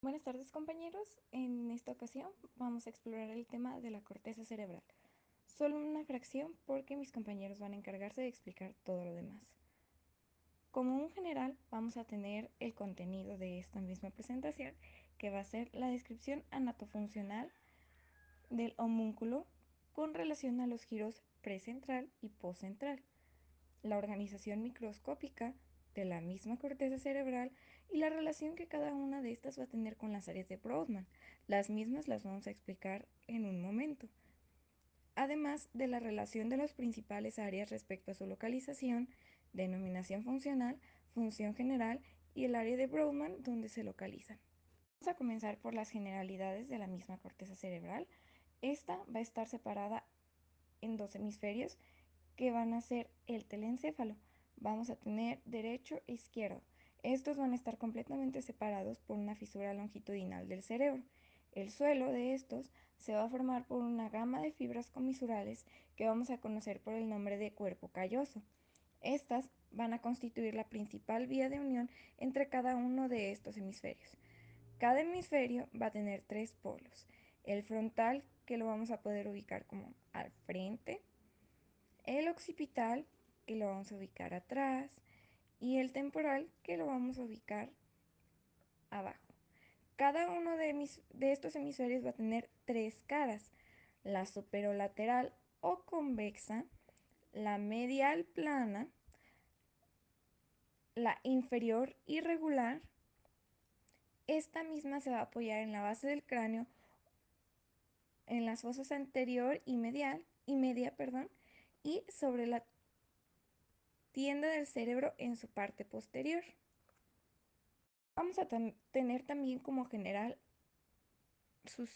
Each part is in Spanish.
Buenas tardes, compañeros. En esta ocasión vamos a explorar el tema de la corteza cerebral. Solo una fracción porque mis compañeros van a encargarse de explicar todo lo demás. Como un general, vamos a tener el contenido de esta misma presentación, que va a ser la descripción anatofuncional del homúnculo con relación a los giros precentral y postcentral, la organización microscópica de la misma corteza cerebral y la relación que cada una de estas va a tener con las áreas de Brodmann. Las mismas las vamos a explicar en un momento. Además de la relación de las principales áreas respecto a su localización, denominación funcional, función general y el área de Brodmann donde se localizan. Vamos a comenzar por las generalidades de la misma corteza cerebral. Esta va a estar separada en dos hemisferios que van a ser el telencéfalo. Vamos a tener derecho e izquierdo. Estos van a estar completamente separados por una fisura longitudinal del cerebro. El suelo de estos se va a formar por una gama de fibras comisurales que vamos a conocer por el nombre de cuerpo calloso. Estas van a constituir la principal vía de unión entre cada uno de estos hemisferios. Cada hemisferio va a tener tres polos. El frontal, que lo vamos a poder ubicar como al frente, el occipital, que lo vamos a ubicar atrás, y el temporal, que lo vamos a ubicar abajo. Cada uno de estos hemisferios va a tener tres caras: la superolateral o convexa, la medial plana, la inferior irregular. Esta misma se va a apoyar en la base del cráneo, en las fosas anterior y media, y sobre la tienda del cerebro en su parte posterior. Vamos a tener también como general sus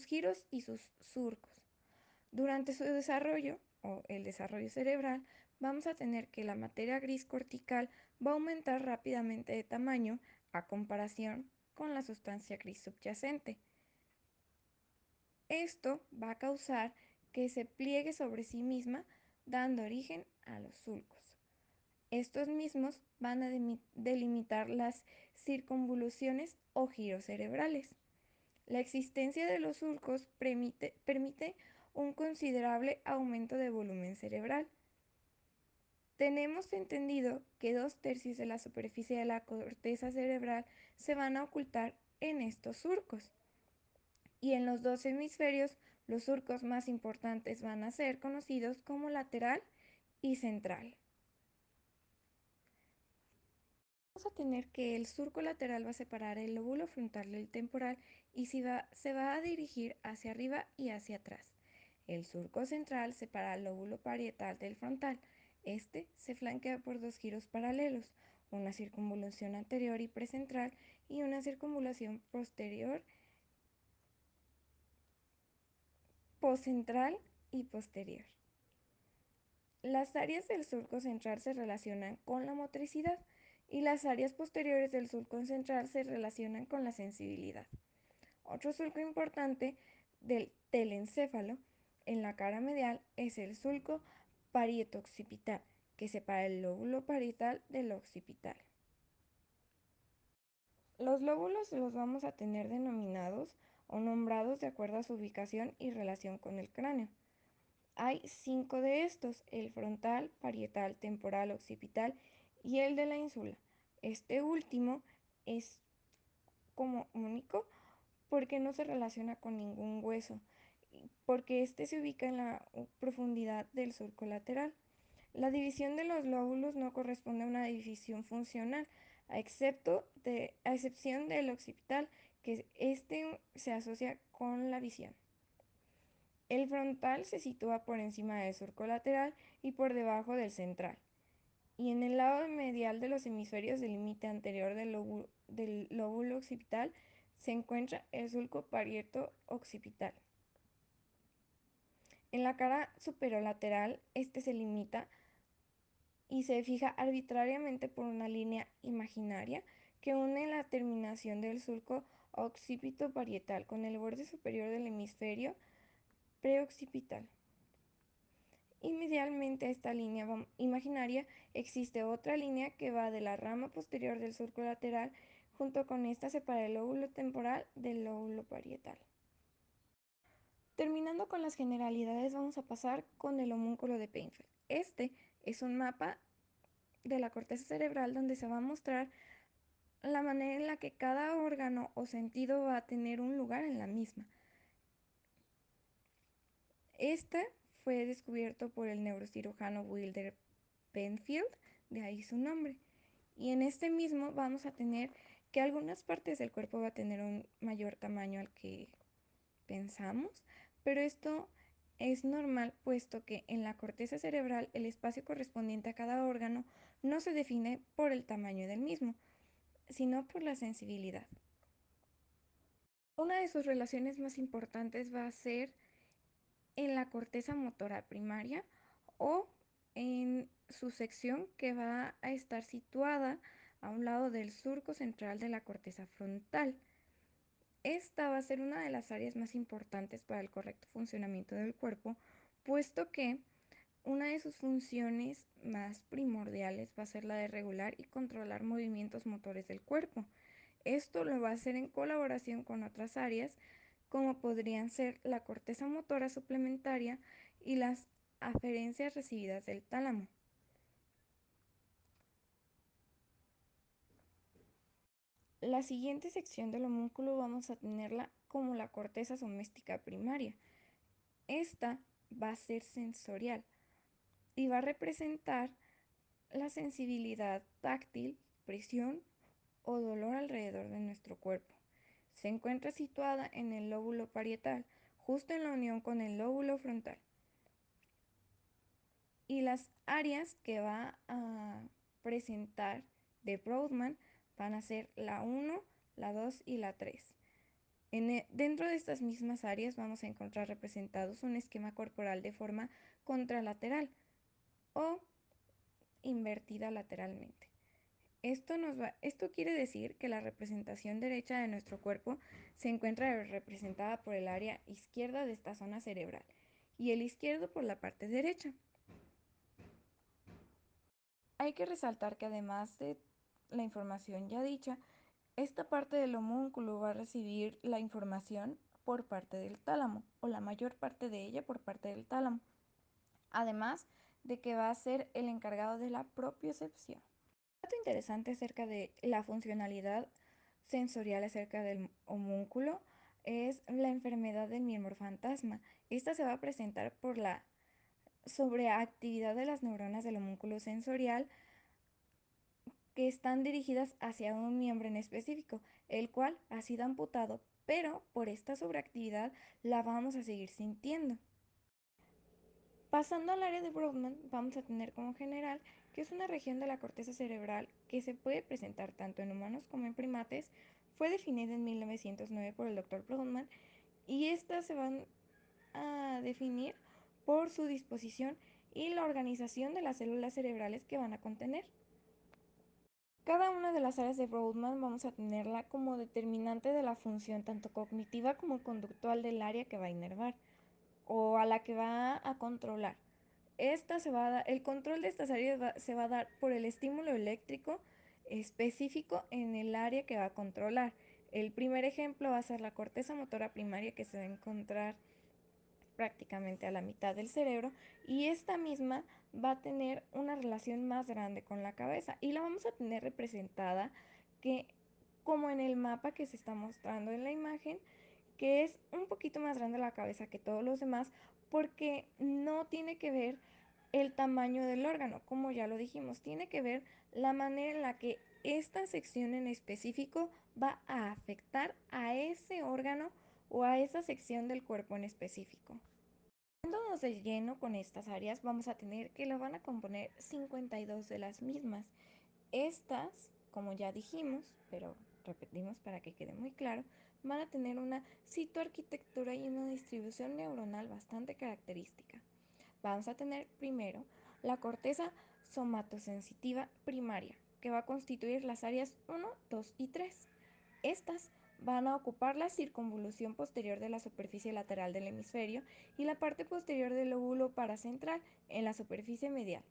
giros y sus surcos. Durante su desarrollo, o el desarrollo cerebral, vamos a tener que la materia gris cortical va a aumentar rápidamente de tamaño a comparación con la sustancia gris subyacente. Esto va a causar que se pliegue sobre sí misma, dando origen a los sulcos. Estos mismos van a delimitar las circunvoluciones o giros cerebrales. La existencia de los surcos permite un considerable aumento de volumen cerebral. Tenemos entendido que 2/3 de la superficie de la corteza cerebral se van a ocultar en estos surcos. Y en los dos hemisferios, los surcos más importantes van a ser conocidos como lateral y central. Vamos a tener que el surco lateral va a separar el lóbulo frontal del temporal y se va a dirigir hacia arriba y hacia atrás. El surco central separa el lóbulo parietal del frontal. Este se flanquea por dos giros paralelos, una circunvolución anterior y precentral y una circunvolución posterior, poscentral y posterior. Las áreas del surco central se relacionan con la motricidad y las áreas posteriores del surco central se relacionan con la sensibilidad. Otro surco importante del telencéfalo en la cara medial es el surco parieto-occipital, que separa el lóbulo parietal del occipital. Los lóbulos los vamos a tener denominados o nombrados de acuerdo a su ubicación y relación con el cráneo. Hay 5 de estos: el frontal, parietal, temporal, occipital y el de la ínsula. Este último es como único porque no se relaciona con ningún hueso, porque este se ubica en la profundidad del surco lateral. La división de los lóbulos no corresponde a una división funcional, a excepción del occipital, que este se asocia con la visión. El frontal se sitúa por encima del surco lateral y por debajo del central, y en el lado medial de los hemisferios del límite anterior del lóbulo occipital se encuentra el surco parieto-occipital. En la cara superolateral, este se limita y se fija arbitrariamente por una línea imaginaria que une la terminación del surco occipito-parietal con el borde superior del hemisferio preoccipital. Y medialmente a esta línea imaginaria existe otra línea que va de la rama posterior del surco lateral Junto con esta separa el lóbulo temporal del lóbulo parietal. Terminando con las generalidades, vamos a pasar con el homúnculo de Penfield. Este es un mapa de la corteza cerebral donde se va a mostrar la manera en la que cada órgano o sentido va a tener un lugar en la misma. Este fue descubierto por el neurocirujano Wilder Penfield, de ahí su nombre. Y en este mismo vamos a tener que algunas partes del cuerpo va a tener un mayor tamaño al que pensamos, pero esto es normal puesto que en la corteza cerebral el espacio correspondiente a cada órgano no se define por el tamaño del mismo, sino por la sensibilidad. Una de sus relaciones más importantes va a ser en la corteza motora primaria o en su sección que va a estar situada a un lado del surco central de la corteza frontal. Esta va a ser una de las áreas más importantes para el correcto funcionamiento del cuerpo, puesto que una de sus funciones más primordiales va a ser la de regular y controlar movimientos motores del cuerpo. Esto lo va a hacer en colaboración con otras áreas, como podrían ser la corteza motora suplementaria y las aferencias recibidas del tálamo. La siguiente sección del homúnculo vamos a tenerla como la corteza soméstica primaria. Esta va a ser sensorial y va a representar la sensibilidad táctil, presión o dolor alrededor de nuestro cuerpo. Se encuentra situada en el lóbulo parietal, justo en la unión con el lóbulo frontal. Y las áreas que va a presentar de Brodmann van a ser la 1, la 2 y la 3. Dentro de estas mismas áreas vamos a encontrar representados un esquema corporal de forma contralateral o invertida lateralmente. Esto quiere decir que la representación derecha de nuestro cuerpo se encuentra representada por el área izquierda de esta zona cerebral y el izquierdo por la parte derecha. Hay que resaltar que además de la información ya dicha, esta parte del homúnculo va a recibir la información por parte del tálamo, o la mayor parte de ella por parte del tálamo, además de que va a ser el encargado de la propiocepción. Un dato interesante acerca de la funcionalidad sensorial acerca del homúnculo es la enfermedad del miembro fantasma. Esta se va a presentar por la sobreactividad de las neuronas del homúnculo sensorial que están dirigidas hacia un miembro en específico, el cual ha sido amputado, pero por esta sobreactividad la vamos a seguir sintiendo. Pasando al área de Brodmann, vamos a tener como general que es una región de la corteza cerebral que se puede presentar tanto en humanos como en primates. Fue definida en 1909 por el Dr. Brodmann y estas se van a definir por su disposición y la organización de las células cerebrales que van a contener. Cada una de las áreas de Brodmann vamos a tenerla como determinante de la función tanto cognitiva como conductual del área que va a inervar o a la que va a controlar. El control de estas áreas se va a dar por el estímulo eléctrico específico en el área que va a controlar. El primer ejemplo va a ser la corteza motora primaria que se va a encontrar prácticamente a la mitad del cerebro y esta misma va a tener una relación más grande con la cabeza y la vamos a tener representada que como en el mapa que se está mostrando en la imagen, que es un poquito más grande la cabeza que todos los demás porque no tiene que ver el tamaño del órgano, como ya lo dijimos, tiene que ver la manera en la que esta sección en específico va a afectar a ese órgano o a esa sección del cuerpo en específico. Yéndonos de lleno con estas áreas, vamos a tener que la van a componer 52 de las mismas. Estas, como ya dijimos, pero repetimos para que quede muy claro, van a tener una citoarquitectura y una distribución neuronal bastante característica. Vamos a tener primero la corteza somatosensitiva primaria, que va a constituir las áreas 1, 2 y 3. Estas van a ocupar la circunvolución posterior de la superficie lateral del hemisferio y la parte posterior del lóbulo paracentral en la superficie medial.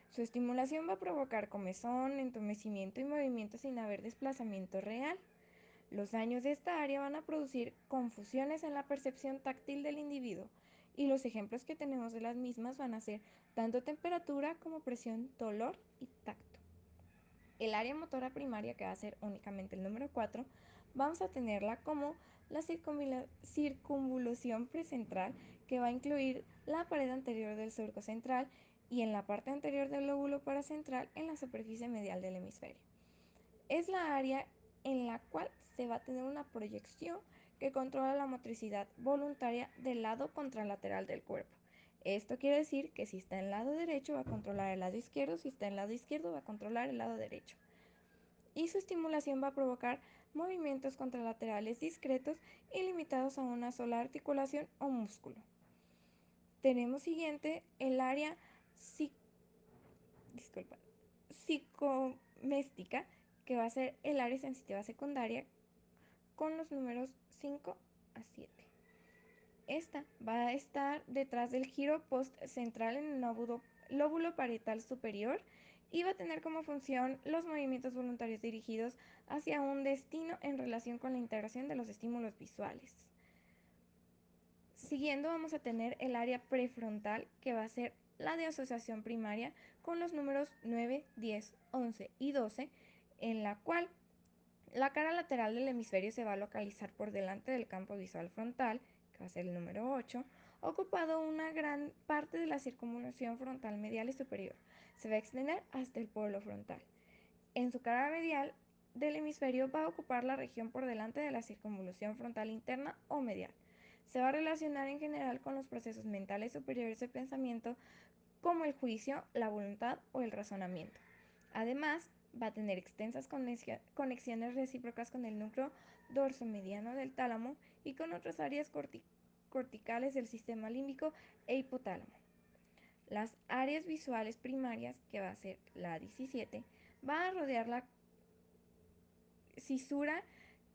Su estimulación va a provocar comezón, entumecimiento y movimiento sin haber desplazamiento real. Los daños de esta área van a producir confusiones en la percepción táctil del individuo y los ejemplos que tenemos de las mismas van a ser tanto temperatura como presión, dolor y tacto. El área motora primaria, que va a ser únicamente el número 4, vamos a tenerla como la circunvolución precentral, que va a incluir la pared anterior del surco central y en la parte anterior del lóbulo paracentral en la superficie medial del hemisferio. Es la área en la cual se va a tener una proyección que controla la motricidad voluntaria del lado contralateral del cuerpo. Esto quiere decir que si está en el lado derecho va a controlar el lado izquierdo, si está en el lado izquierdo va a controlar el lado derecho. Y su estimulación va a provocar movimientos contralaterales discretos y limitados a una sola articulación o músculo. Tenemos siguiente el área psicoméstica, que va a ser el área sensitiva secundaria con los números 5 a 7. Esta va a estar detrás del giro post central en el lóbulo parietal superior y va a tener como función los movimientos voluntarios dirigidos hacia un destino en relación con la integración de los estímulos visuales. Siguiendo vamos a tener el área prefrontal, que va a ser la de asociación primaria con los números 9, 10, 11 y 12, en la cual la cara lateral del hemisferio se va a localizar por delante del campo visual frontal, que va a ser el número 8, ocupado una gran parte de la circunvolución frontal medial y superior. Se va a extender hasta el polo frontal. En su cara medial del hemisferio va a ocupar la región por delante de la circunvolución frontal interna o medial. Se va a relacionar en general con los procesos mentales superiores de pensamiento como el juicio, la voluntad o el razonamiento. Además, va a tener extensas conexiones recíprocas con el núcleo dorsomediano del tálamo y con otras áreas corticales del sistema límbico e hipotálamo. Las áreas visuales primarias, que va a ser la 17, va a rodear la cisura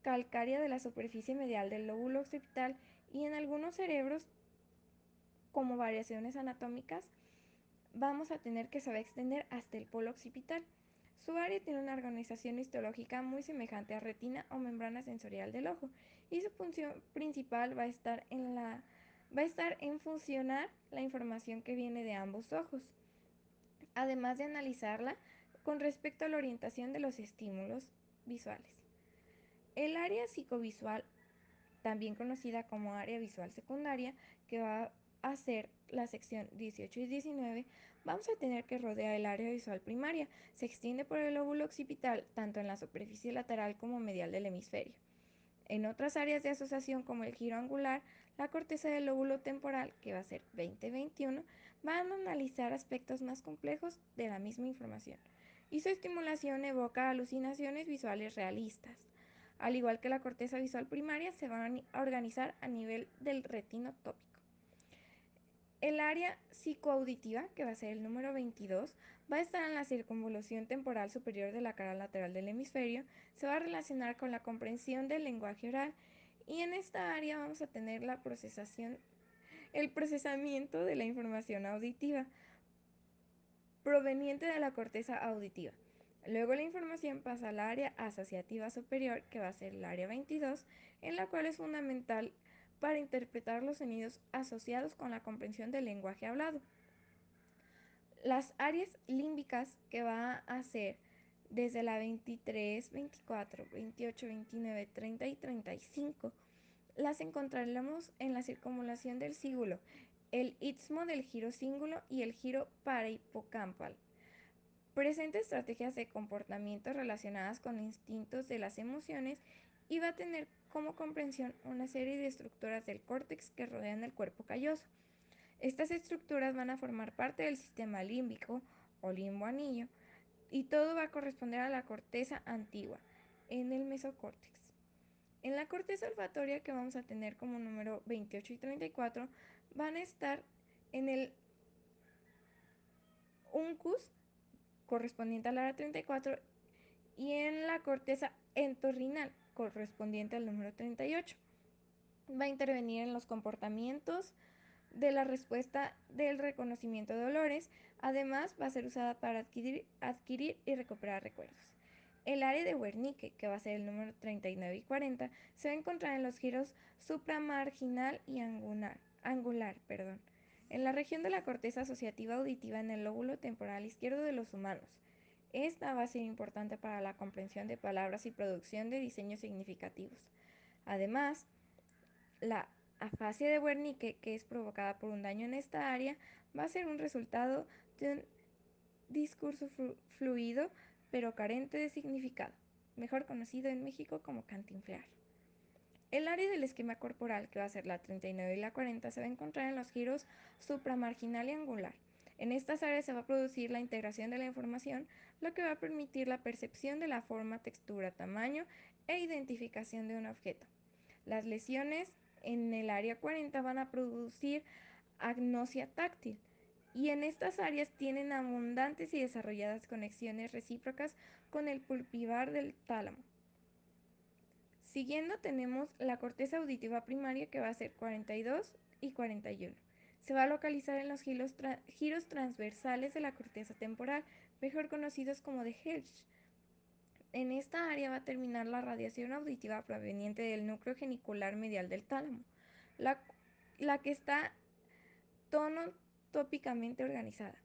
calcárea de la superficie medial del lóbulo occipital y en algunos cerebros, como variaciones anatómicas, vamos a tener que se va a extender hasta el polo occipital. Su área tiene una organización histológica muy semejante a retina o membrana sensorial del ojo y su función principal va a estar en funcionar la información que viene de ambos ojos, además de analizarla con respecto a la orientación de los estímulos visuales. El área psicovisual, también conocida como área visual secundaria, que va a ser la sección 18 y 19, vamos a tener que rodear el área visual primaria. Se extiende por el lóbulo occipital, tanto en la superficie lateral como medial del hemisferio. En otras áreas de asociación, como el giro angular, la corteza del lóbulo temporal, que va a ser 20-21, van a analizar aspectos más complejos de la misma información. Y su estimulación evoca alucinaciones visuales realistas. Al igual que la corteza visual primaria, se van a organizar a nivel del retino tópico. El área psicoauditiva, que va a ser el número 22, va a estar en la circunvolución temporal superior de la cara lateral del hemisferio, se va a relacionar con la comprensión del lenguaje oral y en esta área vamos a tener el procesamiento de la información auditiva proveniente de la corteza auditiva. Luego la información pasa al área asociativa superior, que va a ser el área 22, en la cual es fundamental para interpretar los sonidos asociados con la comprensión del lenguaje hablado. Las áreas límbicas, que va a ser desde la 23, 24, 28, 29, 30 y 35, las encontraremos en la circunvalación del cíngulo, el istmo del giro cíngulo y el giro parahipocampal. Presenta estrategias de comportamiento relacionadas con instintos de las emociones y va a tener como comprensión una serie de estructuras del córtex que rodean el cuerpo calloso. Estas estructuras van a formar parte del sistema límbico o limbo anillo y todo va a corresponder a la corteza antigua en el mesocórtex. En la corteza olfatoria, que vamos a tener como número 28 y 34, van a estar en el uncus correspondiente al área 34 y en la corteza entorrinal correspondiente al número 38. Va a intervenir en los comportamientos de la respuesta del reconocimiento de olores. Además, va a ser usada para adquirir y recuperar recuerdos. El área de Wernicke, que va a ser el número 39 y 40, se va a encontrar en los giros supramarginal y angular, en la región de la corteza asociativa auditiva en el lóbulo temporal izquierdo de los humanos. Esta va a ser importante para la comprensión de palabras y producción de diseños significativos. Además, la afasia de Wernicke, que es provocada por un daño en esta área, va a ser un resultado de un discurso fluido pero carente de significado, mejor conocido en México como cantinflear. El área del esquema corporal, que va a ser la 39 y la 40, se va a encontrar en los giros supramarginal y angular. En estas áreas se va a producir la integración de la información, lo que va a permitir la percepción de la forma, textura, tamaño e identificación de un objeto. Las lesiones en el área 40 van a producir agnosia táctil, y en estas áreas tienen abundantes y desarrolladas conexiones recíprocas con el pulpivar del tálamo. Siguiendo tenemos la corteza auditiva primaria, que va a ser 42 y 41. Se va a localizar en los giros transversales de la corteza temporal, mejor conocidos como de Hirsch. En esta área va a terminar la radiación auditiva proveniente del núcleo genicular medial del tálamo, la que está tonotópicamente organizada.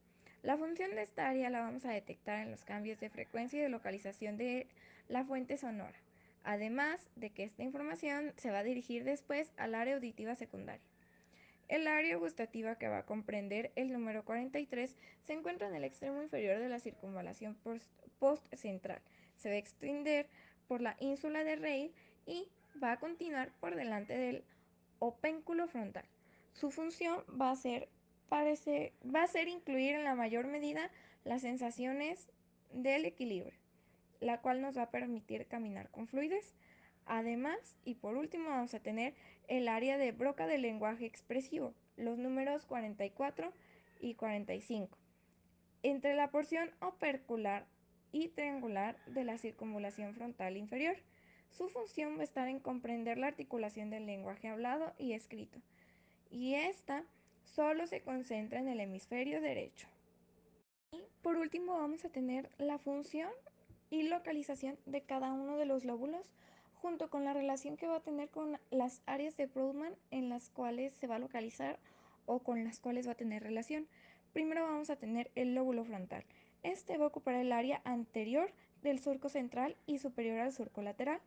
La función de esta área la vamos a detectar en los cambios de frecuencia y de localización de la fuente sonora, además de que esta información se va a dirigir después al área auditiva secundaria. El área gustativa, que va a comprender el número 43, se encuentra en el extremo inferior de la circunvalación postcentral. Se va a extender por la ínsula de Rey y va a continuar por delante del opénculo frontal. Su función va a ser incluir en la mayor medida las sensaciones del equilibrio, la cual nos va a permitir caminar con fluidez. Además, y por último, vamos a tener el área de Broca del lenguaje expresivo, los números 44 y 45, entre la porción opercular y triangular de la circunvalación frontal inferior. Su función va a estar en comprender la articulación del lenguaje hablado y escrito, y esta solo se concentra en el hemisferio derecho. Y por último vamos a tener la función y localización de cada uno de los lóbulos, junto con la relación que va a tener con las áreas de Brodmann en las cuales se va a localizar o con las cuales va a tener relación. Primero vamos a tener el lóbulo frontal. Este va a ocupar el área anterior del surco central y superior al surco lateral.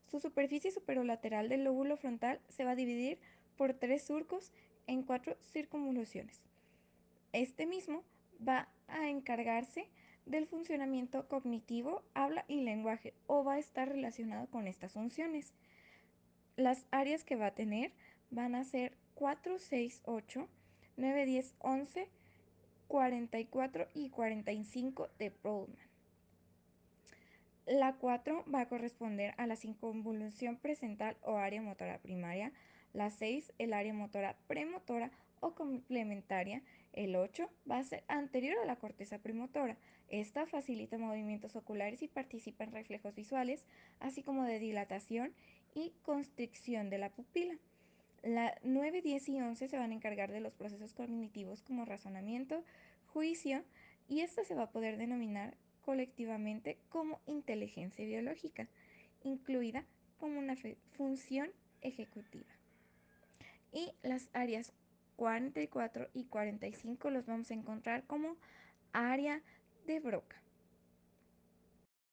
Su superficie superolateral del lóbulo frontal se va a dividir por 3 surcos en 4 circunvoluciones. Este mismo va a encargarse del funcionamiento cognitivo, habla y lenguaje, o va a estar relacionado con estas funciones. Las áreas que va a tener van a ser 4, 6, 8, 9, 10, 11, 44 y 45 de Brodmann. La 4 va a corresponder a la circunvolución presental o área motora primaria, la 6 el área motora premotora o complementaria, el 8 va a ser anterior a la corteza premotora. Esta facilita movimientos oculares y participa en reflejos visuales, así como de dilatación y constricción de la pupila. La 9, 10 y 11 se van a encargar de los procesos cognitivos como razonamiento, juicio, y esta se va a poder denominar colectivamente como inteligencia biológica, incluida como una función ejecutiva. Y las áreas 44 y 45 los vamos a encontrar como área de Broca.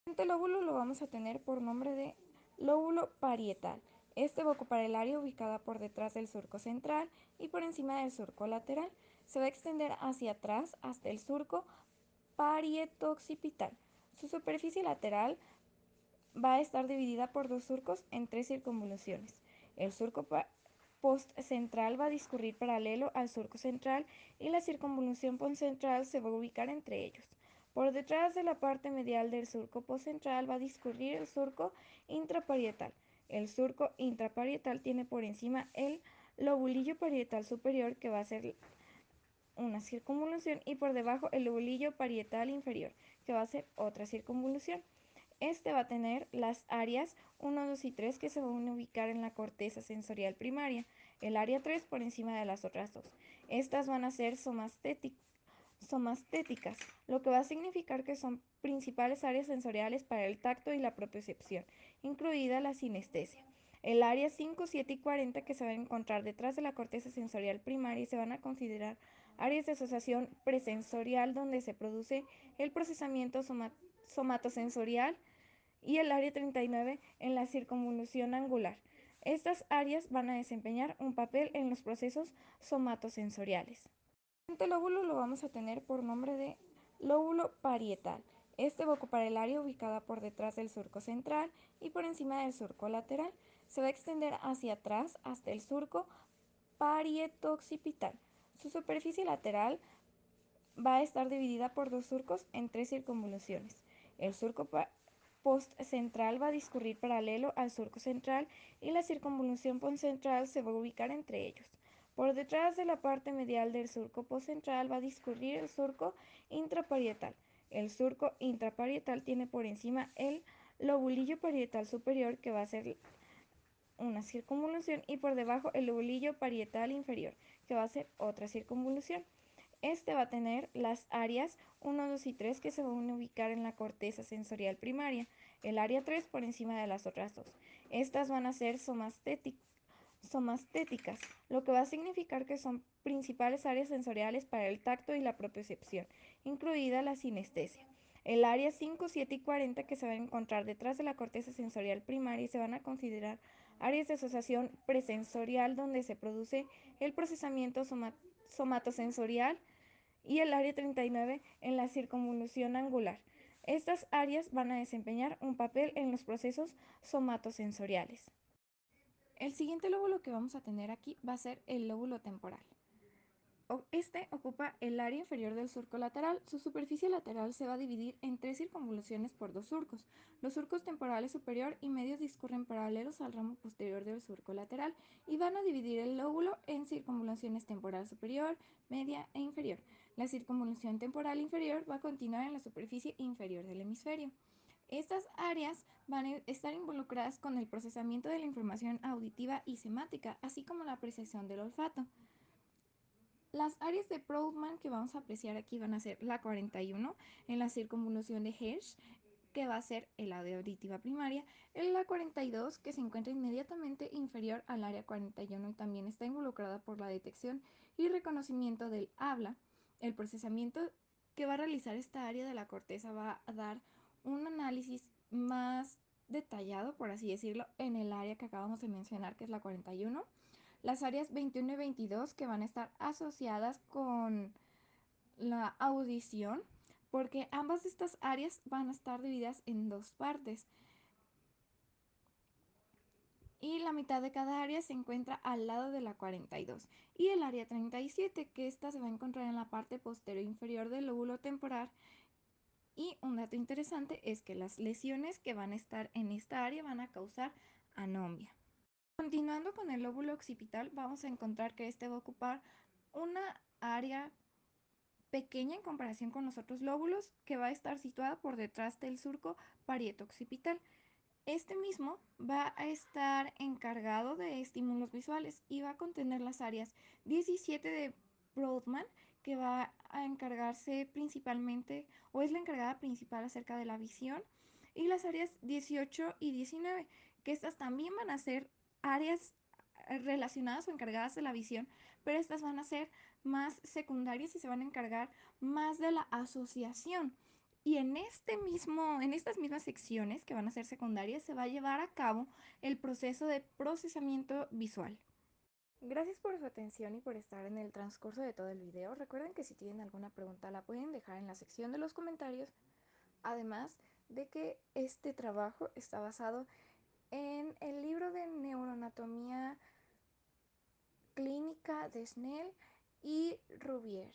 El siguiente lóbulo lo vamos a tener por nombre de lóbulo parietal. Este va a ocupar el área ubicada por detrás del surco central y por encima del surco lateral. Se va a extender hacia atrás hasta el surco parietoccipital. Su superficie lateral va a estar dividida por 2 surcos en 3 circunvoluciones. El surco postcentral va a discurrir paralelo al surco central y la circunvolución postcentral se va a ubicar entre ellos. Por detrás de la parte medial del surco postcentral va a discurrir el surco intraparietal. El surco intraparietal tiene por encima el lobulillo parietal superior, que va a ser una circunvolución, y por debajo el lobulillo parietal inferior, que va a ser otra circunvolución. Este va a tener las áreas 1, 2 y 3 que se van a ubicar en la corteza sensorial primaria. El área 3 por encima de las otras dos. Estas van a ser somastéticas, lo que va a significar que son principales áreas sensoriales para el tacto y la propiocepción, incluida la sinestesia. El área 5, 7 y 40 que se van a encontrar detrás de la corteza sensorial primaria se van a considerar áreas de asociación presensorial donde se produce el procesamiento somatosensorial y el área 39 en la circunvolución angular. Estas áreas van a desempeñar un papel en los procesos somatosensoriales. Este lóbulo lo vamos a tener por nombre de lóbulo parietal. Este va a ocupar el área ubicada por detrás del surco central y por encima del surco lateral. Se va a extender hacia atrás hasta el surco parietoccipital. Su superficie lateral va a estar dividida por dos surcos en tres circunvoluciones. El surco postcentral va a discurrir paralelo al surco central y la circunvolución postcentral se va a ubicar entre ellos. Por detrás de la parte medial del surco postcentral va a discurrir el surco intraparietal. El surco intraparietal tiene por encima el lobulillo parietal superior, que va a ser una circunvolución, y por debajo el lobulillo parietal inferior, que va a ser otra circunvolución. Este va a tener las áreas 1, 2 y 3 que se van a ubicar en la corteza sensorial primaria. El área 3 por encima de las otras dos. Estas van a ser somastéticas, lo que va a significar que son principales áreas sensoriales para el tacto y la propiocepción, incluida la sinestesia. El área 5, 7 y 40 que se van a encontrar detrás de la corteza sensorial primaria se van a considerar áreas de asociación presensorial donde se produce el procesamiento somatosensorial y el área 39 en la circunvolución angular. Estas áreas van a desempeñar un papel en los procesos somatosensoriales. El siguiente lóbulo que vamos a tener aquí va a ser el lóbulo temporal. Este ocupa el área inferior del surco lateral. Su superficie lateral se va a dividir en tres circunvoluciones por dos surcos. Los surcos temporales superior y medio discurren paralelos al ramo posterior del surco lateral y van a dividir el lóbulo en circunvoluciones temporal superior, media e inferior. La circunvolución temporal inferior va a continuar en la superficie inferior del hemisferio. Estas áreas van a estar involucradas con el procesamiento de la información auditiva y semática, así como la apreciación del olfato. Las áreas de Brodmann que vamos a apreciar aquí van a ser la 41 en la circunvolución de Hirsch, que va a ser el área auditiva primaria, la 42 que se encuentra inmediatamente inferior al área 41 y también está involucrada por la detección y reconocimiento del habla. El procesamiento que va a realizar esta área de la corteza va a dar un análisis más detallado, por así decirlo, en el área que acabamos de mencionar, que es la 41. Las áreas 21 y 22 que van a estar asociadas con la audición, porque ambas de estas áreas van a estar divididas en dos partes. Y la mitad de cada área se encuentra al lado de la 42. Y el área 37, que esta se va a encontrar en la parte posterior inferior del lóbulo temporal. Y un dato interesante es que las lesiones que van a estar en esta área van a causar anomia. Continuando con el lóbulo occipital, vamos a encontrar que este va a ocupar una área pequeña en comparación con los otros lóbulos, que va a estar situada por detrás del surco parietoccipital. Este mismo va a estar encargado de estímulos visuales y va a contener las áreas 17 de Brodmann, que va a encargarse principalmente, o es la encargada principal acerca de la visión, y las áreas 18 y 19, que estas también van a ser áreas relacionadas o encargadas de la visión, pero estas van a ser más secundarias y se van a encargar más de la asociación. Y en estas mismas secciones que van a ser secundarias se va a llevar a cabo el proceso de procesamiento visual. Gracias por su atención y por estar en el transcurso de todo el video. Recuerden que si tienen alguna pregunta la pueden dejar en la sección de los comentarios. Además de que este trabajo está basado en el libro de neuroanatomía clínica de Snell y Rubier.